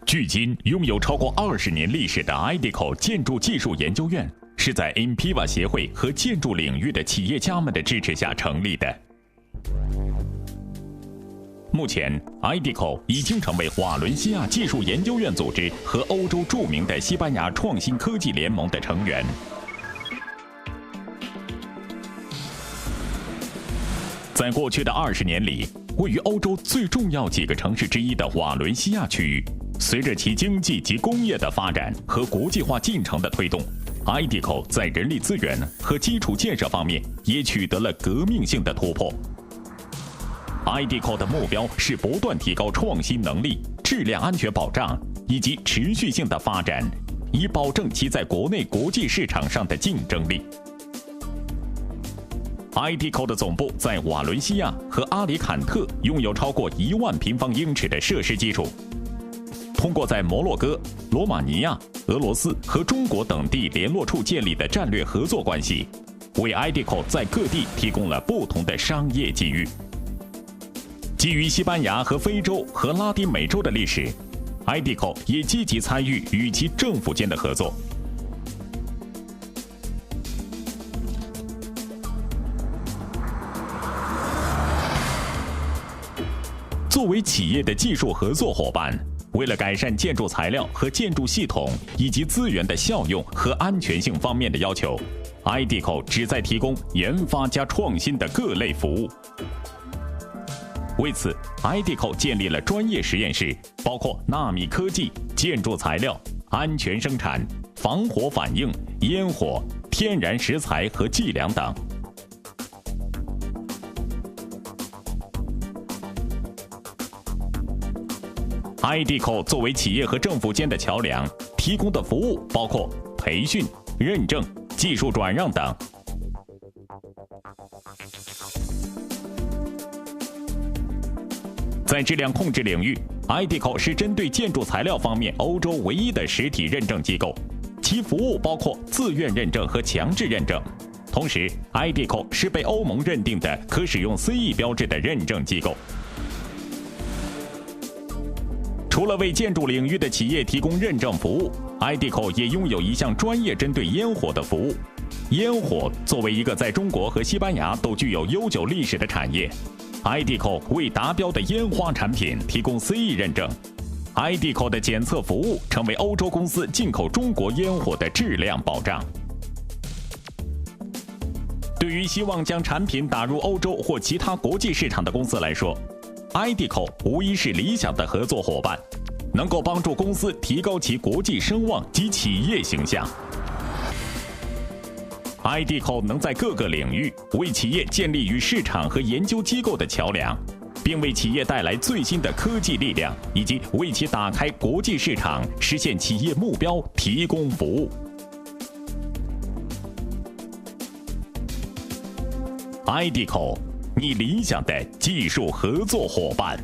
距今拥有超过20年历史的 IDECO 建筑技术研究院，是在 INPIVA 协会和建筑领域的企业家们的支持下成立的。目前 ，IDECO 已经成为瓦伦西亚技术研究院组织和欧洲著名的西班牙创新科技联盟的成员。在过去的20年里，位于欧洲最重要几个城市之一的瓦伦西亚区域，随着其经济及工业的发展和国际化进程的推动， IDECO 在人力资源和基础建设方面也取得了革命性的突破。IDECO 的目标是不断提高创新能力、质量安全保障以及持续性的发展，以保证其在国内国际市场上的竞争力。IDECO 的总部在瓦伦西亚和阿里坎特，拥有超过1万平方英尺的设施基础。通过在摩洛哥、罗马尼亚、俄罗斯和中国等地联络处建立的战略合作关系，为 IDECO 在各地提供了不同的商业机遇。基于西班牙和非洲和拉丁美洲的历史， IDECO 也积极参与与其政府间的合作。作为企业的技术合作伙伴，为了改善建筑材料和建筑系统以及资源的效用和安全性方面的要求， IDECO 旨在提供研发加创新的各类服务。为此 ，IDECO 建立了专业实验室，包括纳米科技、建筑材料、安全生产、防火反应、烟火、天然石材和计量等。IDECO 作为企业和政府间的桥梁，提供的服务包括培训、认证、技术转让等。在质量控制领域， IDECO 是针对建筑材料方面欧洲唯一的实体认证机构，其服务包括自愿认证和强制认证。同时 ，IDECO 是被欧盟认定的可使用 CE 标志的认证机构。除了为建筑领域的企业提供认证服务， IDECO 也拥有一项专业针对烟火的服务。烟火作为一个在中国和西班牙都具有悠久历史的产业， IDECO 为达标的烟花产品提供 CE 认证。IDECO 的检测服务成为欧洲公司进口中国烟火的质量保障。对于希望将产品打入欧洲或其他国际市场的公司来说， IDECO 无疑是理想的合作伙伴，能够帮助公司提高其国际声望及企业形象。IDECO 能在各个领域为企业建立与市场和研究机构的桥梁，并为企业带来最新的科技力量，以及为其打开国际市场、实现企业目标提供服务。IDECO， 你理想的技术合作伙伴。